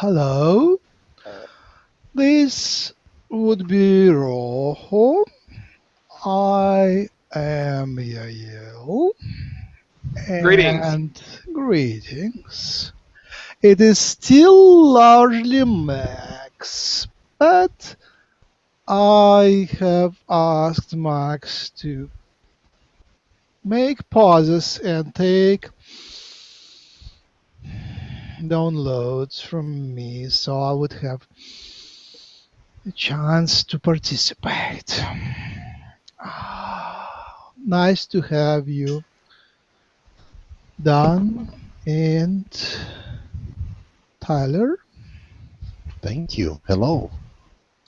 Hello, this would be Rohoe. I am Yahyel, Greetings. and greetings. It is still largely Max, but I have asked Max to make pauses and take downloads from me so I would have a chance to participate. Nice to have you, Dan and Tyler. Thank you. Hello.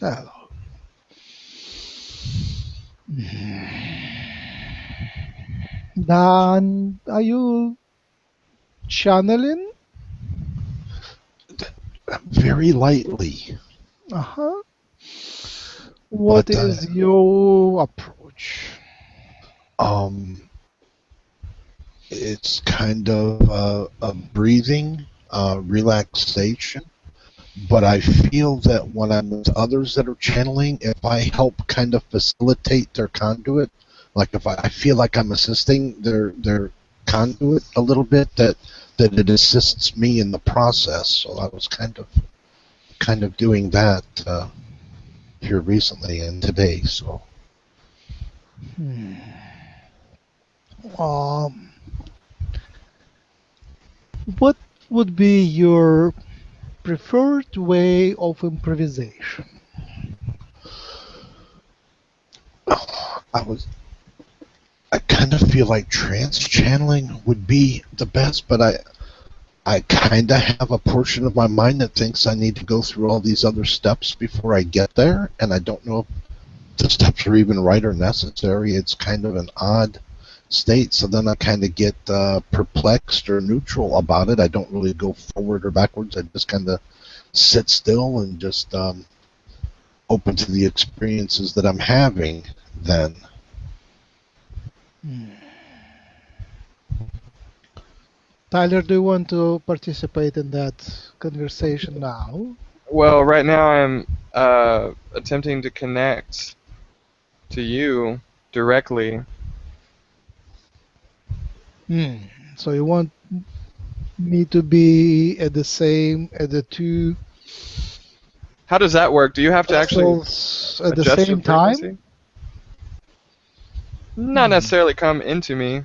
Hello. Dan, are you channeling? Very lightly. Uh-huh. What But, is your approach? It's kind of a breathing, relaxation. But I feel that when I'm with others that are channeling, if I help kind of facilitate their conduit, like if I feel like I'm assisting their conduit a little bit, that it assists me in the process. So I was kind of doing that here recently and today. So. What would be your preferred way of improvisation? I kind of feel like trance channeling would be the best, but I kind of have a portion of my mind that thinks I need to go through all these other steps before I get there, and I don't know if the steps are even right or necessary. It's kind of an odd state, so then I kind of get perplexed or neutral about it. I don't really go forward or backwards. I just kind of sit still and just open to the experiences that I'm having then. Tyler, do you want to participate in that conversation now? Well, right now I'm attempting to connect to you directly. So you want me to be at the two? How does that work? Do you have to actually at the adjust same your frequency? time? Not necessarily come into me.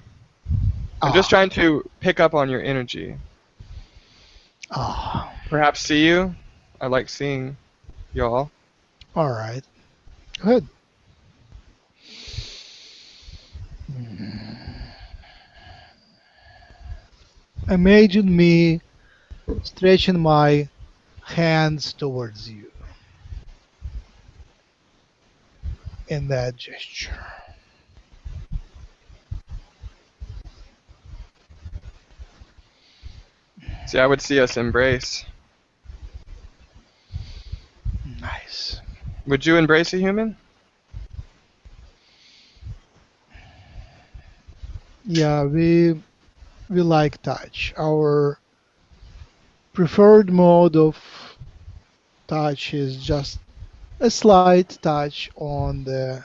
I'm just trying to pick up on your energy. Perhaps see you. I like seeing y'all. All right. Good. Imagine me stretching my hands towards you in that gesture. See, I would see us embrace. Nice. Would you embrace a human? Yeah, we like touch. Our preferred mode of touch is just a slight touch on the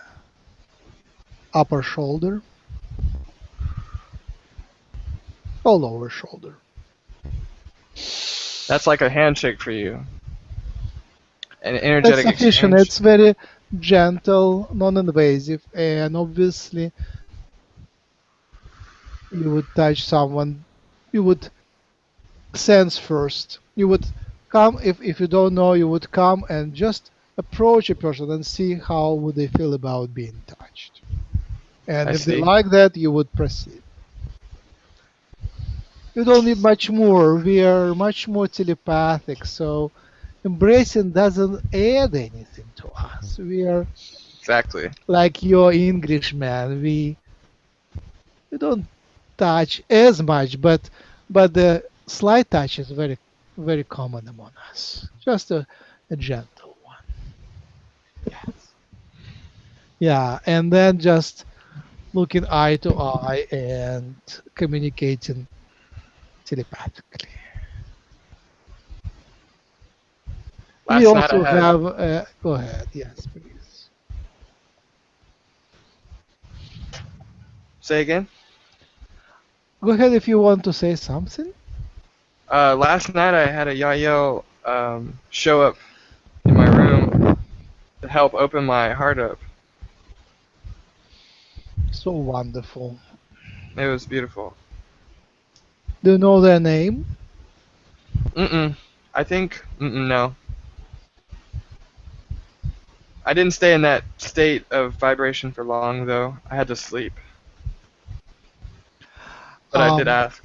upper shoulder or lower shoulder. That's like a handshake for you. An energetic That's sufficient. exchange. It's very gentle, non-invasive, and obviously you would touch someone, you would sense first. You would come, if you don't know, you would come and just approach a person and see how would they feel about being touched. And if they like that, you would proceed. You don't need much more. We are much more telepathic, so embracing doesn't add anything to us. We are exactly like your Englishman. We don't touch as much, but the slight touch is very, very common among us. Just a gentle one. Yes. Yeah, and then just looking eye to eye and communicating telepathically. We Last night I also had. have. Go ahead. Yes, please. Say again. Go ahead if you want to say something. Last night I had a Yahyel show up in my room to help open my heart up. So wonderful. It was beautiful. Do you know their name? I think no. I didn't stay in that state of vibration for long though. I had to sleep. But I did Um, ask.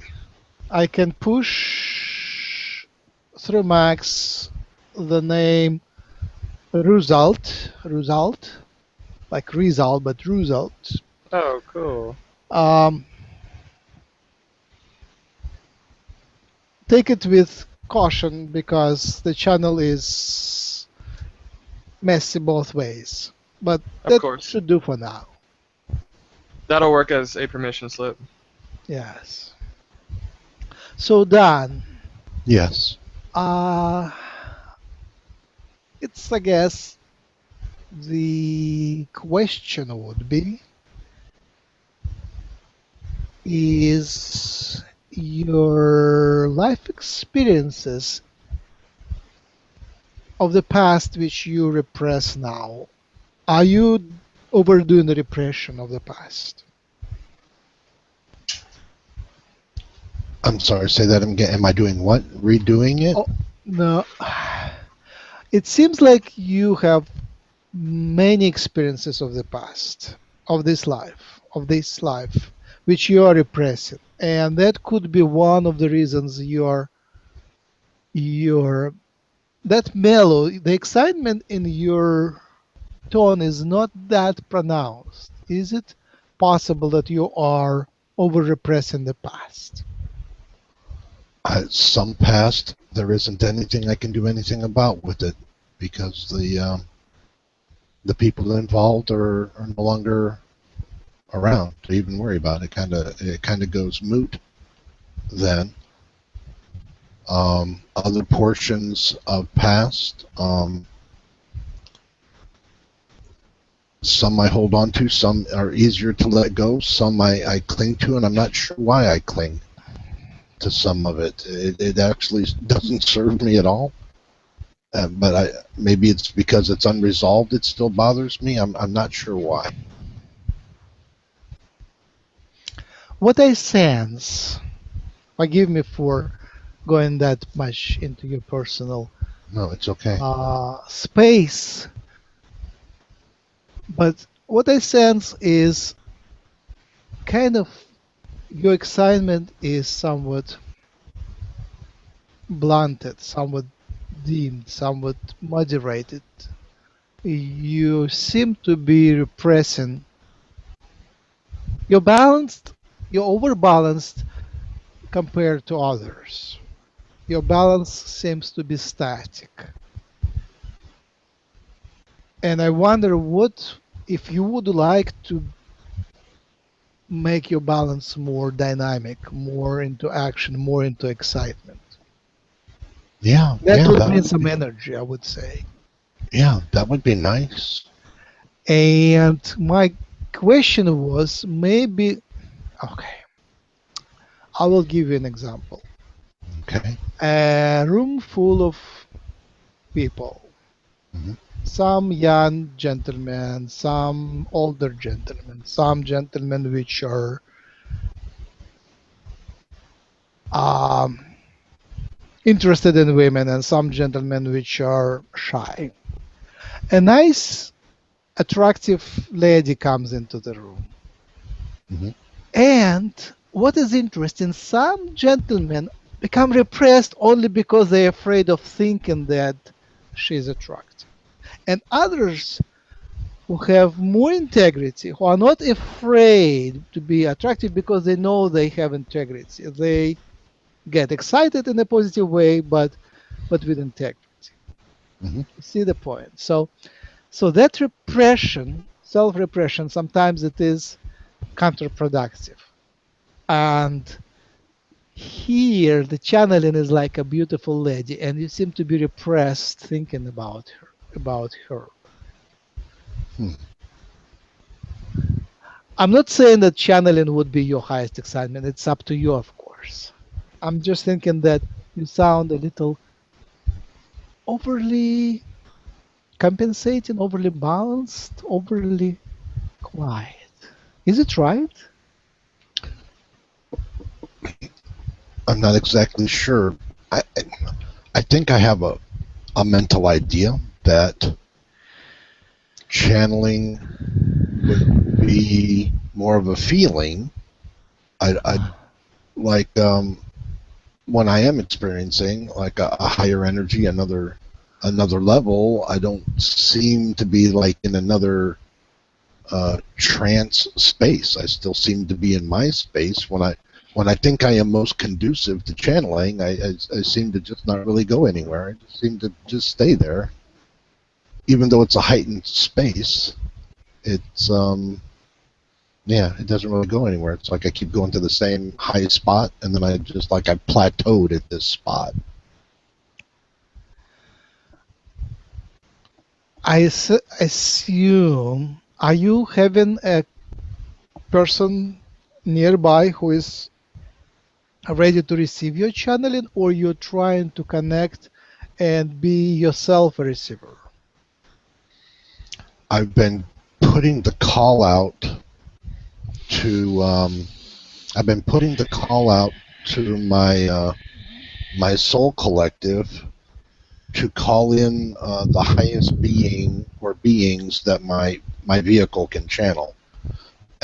I can push through Max the name Result, like result, but result. Oh, cool. Um, take it with caution because the channel is messy both ways, but Of that course. should do for now. That'll work as a permission slip. Yes. So Dan, Yes. it's I guess the question would be, is your life experiences of the past which you repress now, are you overdoing the repression of the past? I'm sorry, say that again. Am I doing what? Redoing it? Oh, no. It seems like you have many experiences of the past, of this life, which you are repressing. And that could be one of the reasons your that mellow, the excitement in your tone is not that pronounced. Is it possible that you are over repressing the past? Some past, there isn't anything I can do anything about with it because the people involved are no longer around to even worry about it. It kind of goes moot then. Other portions of past, some I hold on to, some are easier to let go, some I cling to, and I'm not sure why I cling to some of it. It actually doesn't serve me at all. But maybe it's because it's unresolved. It still bothers me. I'm not sure why. What I sense, forgive me for going that much into your personal No, it's okay. space, but what I sense is kind of your excitement is somewhat blunted, somewhat dimmed, somewhat moderated. You seem to be repressing. You're balanced, you're overbalanced compared to others. Your balance seems to be static. And I wonder what if you would like to make your balance more dynamic, more into action, more into excitement. Yeah, That yeah, would that bring would some be, energy, I would say. yeah, that would be nice. And my question was maybe, okay, I will give you an example. Okay. A room full of people, Hmm. some young gentlemen, some older gentlemen, some gentlemen which are um, interested in women, and some gentlemen which are shy. A nice, attractive lady comes into the room. Hmm. And what is interesting, some gentlemen become repressed only because they're afraid of thinking that she's attractive. And others who have more integrity, who are not afraid to be attractive because they know they have integrity. They get excited in a positive way, but with integrity. Hmm. You see the point? So that repression, self-repression, sometimes it is counterproductive. And here the channeling is like a beautiful lady, and you seem to be repressed thinking about her. Hmm. I'm not saying that channeling would be your highest excitement. It's up to you, of course. I'm just thinking that you sound a little overly compensating, overly balanced, overly quiet. Is it right? I'm not exactly sure. I think I have a mental idea that channeling would be more of a feeling. I like when I am experiencing like a higher energy, another level. I don't seem to be like in another trance space. I still seem to be in my space. When I think I am most conducive to channeling, I seem to just not really go anywhere. I just seem to just stay there, even though it's a heightened space. It's yeah, it doesn't really go anywhere. It's like I keep going to the same high spot, and then I just like I plateaued at this spot. Assume, are you having a person nearby who is ready to receive your channeling, or you're trying to connect and be yourself a receiver? I've been putting the call out to I've been putting the call out to my soul collective to call in the highest being or beings that my vehicle can channel.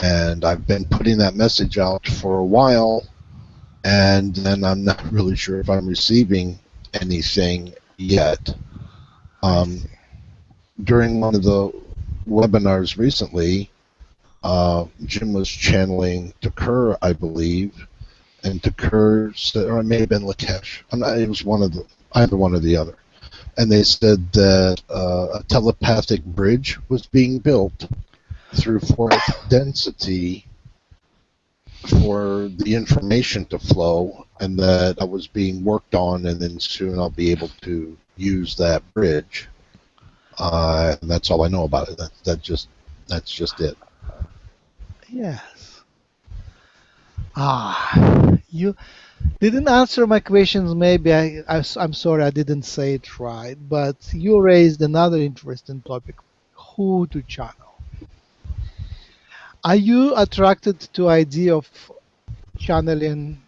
And I've been putting that message out for a while, and then I'm not really sure if I'm receiving anything yet. During one of the webinars recently, Jim was channeling Takur, I believe, and Takur said, or it may have been Lakesh. It was either one or the other. And they said that a telepathic bridge was being built through fourth density for the information to flow, and that I was being worked on, and then soon I'll be able to use that bridge. And that's all I know about it. That's just it. Yes. You didn't answer my questions. Maybe I'm sorry I didn't say it right, but you raised another interesting topic: who to channel. Are you attracted to idea of channeling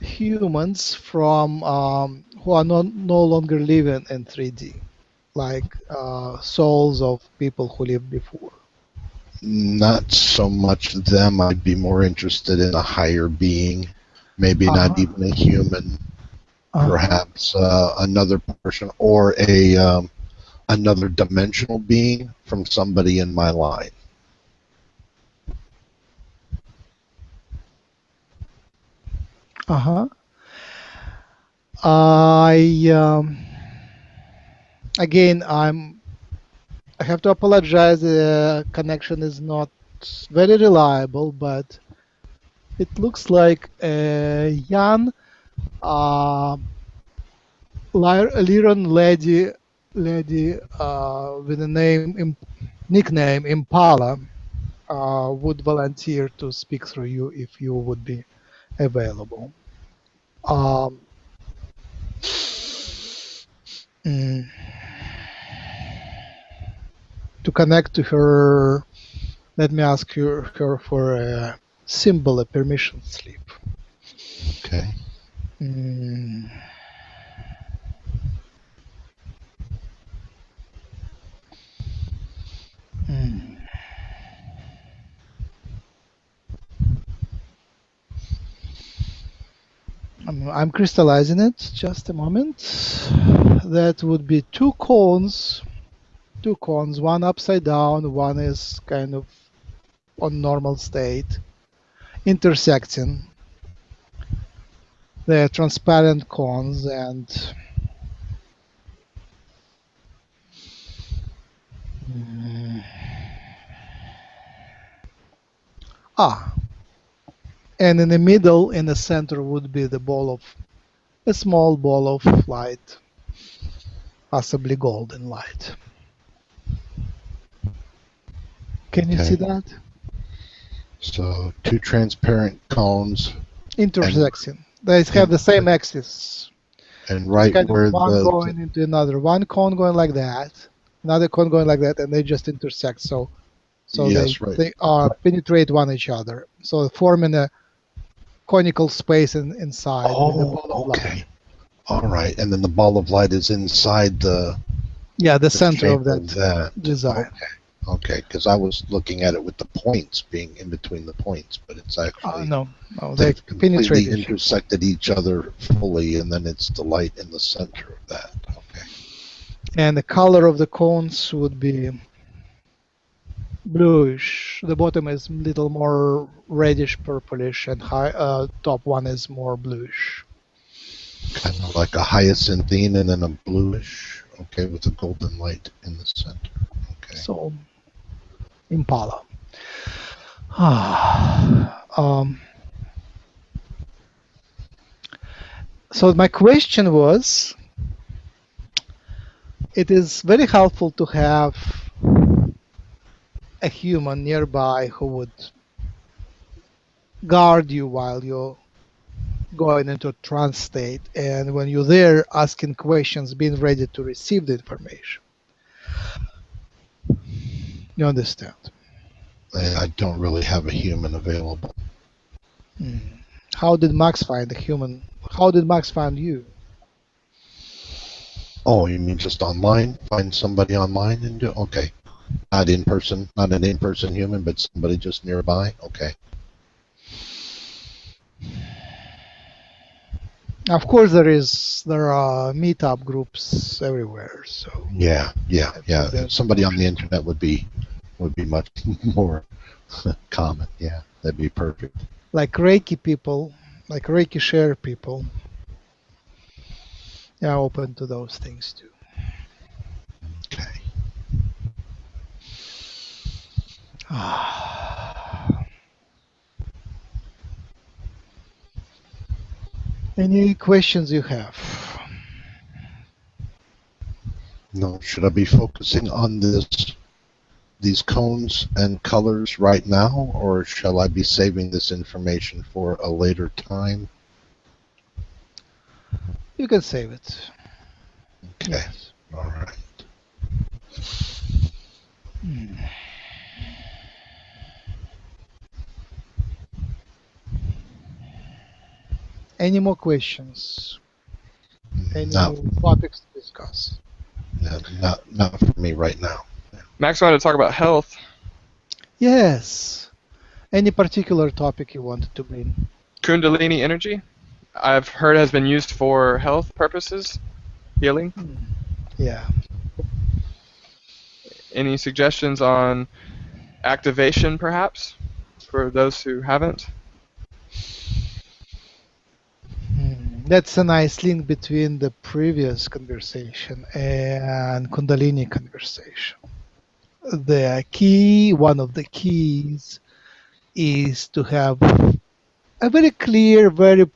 humans from who are no longer living in 3D, like souls of people who lived before? Not so much them. I'd be more interested in a higher being, maybe not even a human, perhaps another person or another dimensional being from somebody in my line. Again, I have to apologize. The connection is not very reliable, but it looks like a young Lyran lady with a nickname Impala would volunteer to speak through you if you would be available. To connect to her, let me ask her for a symbol, a permission slip. Okay. I'm crystallizing it. Just a moment. That would be two cones, one upside down, one is kind of on normal state, intersecting. They're transparent cones, and And in the middle, in the center, would be the ball of a small ball of light, possibly golden light. Can you see Okay. that? So 2 transparent cones, Intersecting. They have the same axis. and It's right kind of where one going into another. One cone going like that, another cone going like that, and they just intersect. So yes, right. they penetrate one each other. So forming a conical space inside with a Oh, ball of light. okay. All right, and then the ball of light is inside the Yeah, the center shape of that design. Okay, because I was looking at it with the points being in between the points, but it's actually No, they they've completely penetrate each other. intersected each other fully, and then it's the light in the center of that. Okay. And the color of the cones would be bluish. The bottom is a little more reddish purplish, and top one is more bluish. Kind of like a hyacinthine and then a bluish, okay, with a golden light in the center. Okay. So, Impala. So my question was, it is very helpful to have a human nearby who would guard you while you're going into a trance state, and when you're there asking questions, being ready to receive the information. You understand? I don't really have a human available. How did Max find a human? How did Max find you? Oh, you mean just online? Find somebody online and do? Okay. Not in person, not an in-person human, but somebody just nearby? Okay. Of course, there are meetup groups everywhere. So Yeah. That's Somebody on the internet would be much more common. Yeah, that'd be perfect. like Reiki people, like Reiki share people, are open to those things too. Okay. Any questions you have? No, should I be focusing on these cones and colors right now, or shall I be saving this information for a later time? You can save it. Okay. Yes. All right. Any more questions? Any Not, topics to discuss? not for me right now. Max wanted to talk about health. Yes. Any particular topic you wanted to bring? Kundalini energy, I've heard has been used for health purposes, healing. Yeah. Any suggestions on activation, perhaps, for those who haven't? That's a nice link between the previous conversation and Kundalini conversation. The key, one of the keys, is to have a very clear, very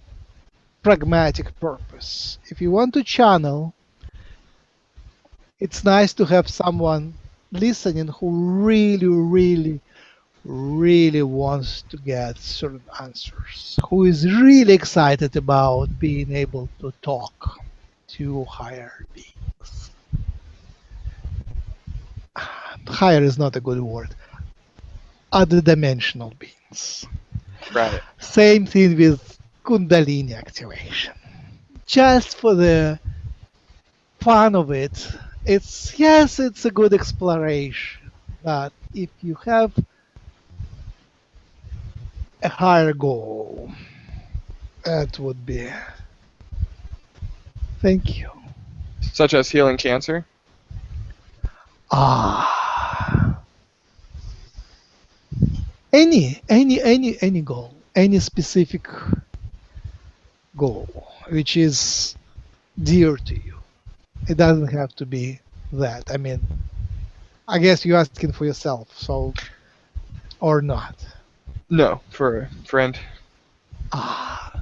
pragmatic purpose. If you want to channel, it's nice to have someone listening who really wants to get certain answers, who is really excited about being able to talk to higher beings. Higher is not a good word. Other dimensional beings. Right. Same thing with Kundalini activation. Just for the fun of it, it's a good exploration, but if you have a higher goal, that would be. Thank you. Such as healing cancer? Any goal, any specific goal which is dear to you. It doesn't have to be that. I mean, I guess you're asking for yourself, so or not. No, for a friend. Ah.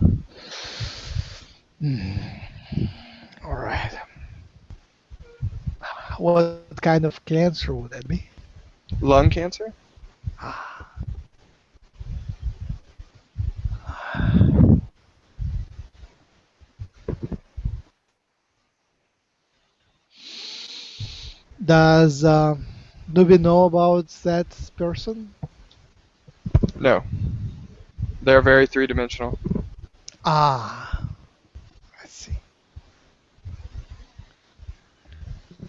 Hmm. All right. What kind of cancer would that be? Lung cancer? Ah. Does do we know about that person? No. They're very three-dimensional. Ah, I see.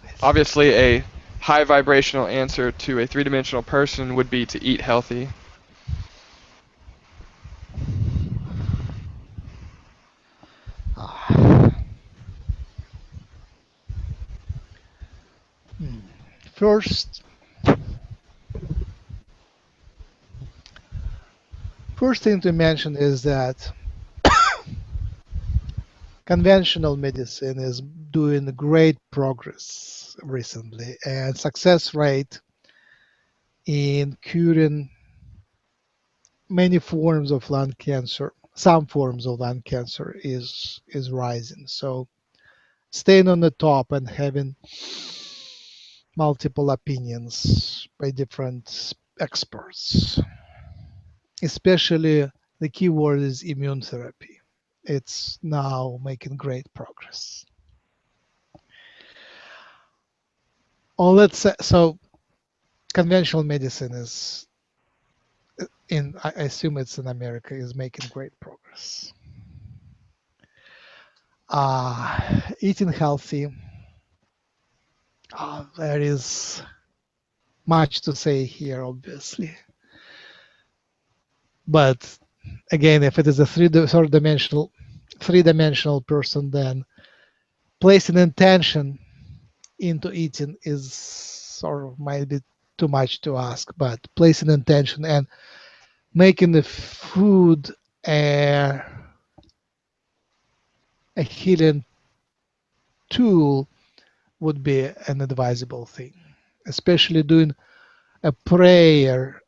I see. Obviously, a high vibrational answer to a three-dimensional person would be to eat healthy. Ah. Hmm. First, first thing to mention is that conventional medicine is doing great progress recently, and success rate in curing many forms of lung cancer, some forms of lung cancer is rising. So staying on the top and having multiple opinions by different experts, especially the key word is immune therapy. It's now making great progress. Oh, let's say, so conventional medicine is in, I assume it's in America, is making great progress. Eating healthy, there is much to say here, obviously. But again, if it is a three-dimensional person, then placing intention into eating is sort of might be too much to ask. But placing intention and making the food a healing tool would be an advisable thing, especially doing a prayer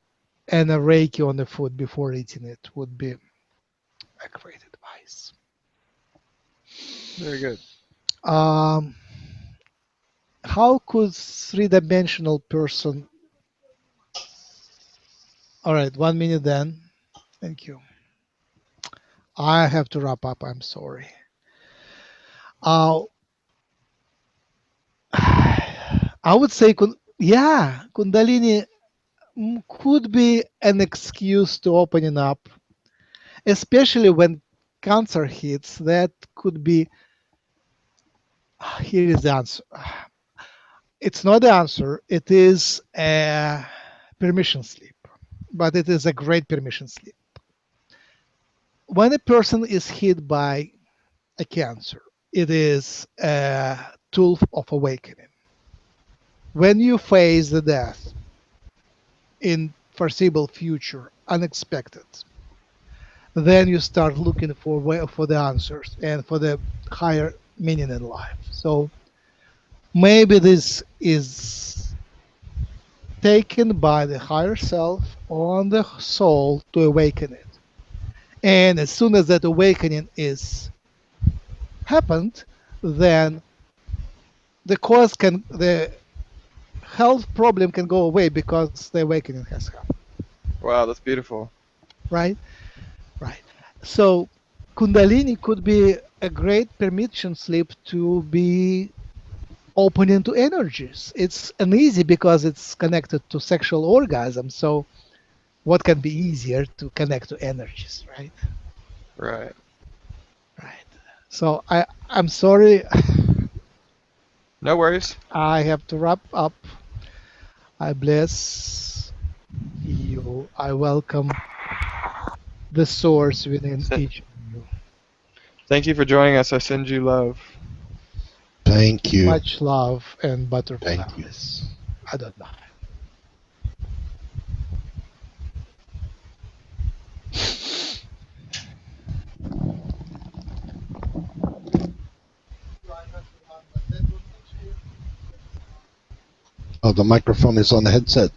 and a Reiki on the food before eating it would be a great advice. Very good. Um, how could three-dimensional person? All right, 1 minute then. Thank you. I have to wrap up. I'm sorry. Uh, I would say, yeah, Kundalini could be an excuse to opening up, especially when cancer hits. That could be. Here is the answer. It's not the answer. It is a permission slip, but it is a great permission slip. When a person is hit by a cancer, it is a tool of awakening. When you face the death in foreseeable future, unexpected, then you start looking for the answers and for the higher meaning in life. So maybe this is taken by the higher self on the soul to awaken it. And as soon as that awakening is happened, then the health problem can go away because the awakening has happened. Wow, that's beautiful. Right? Right. So Kundalini could be a great permission slip to be open into energies. It's uneasy because it's connected to sexual orgasm. So what can be easier to connect to energies, right? Right. Right. So I'm sorry. No worries. I have to wrap up. I bless you. I welcome the source within Th- each of you. Thank you for joining us. I send you love. Thank you. Much love and Thank you. butterflies. I don't know. Oh, the microphone is on the headset.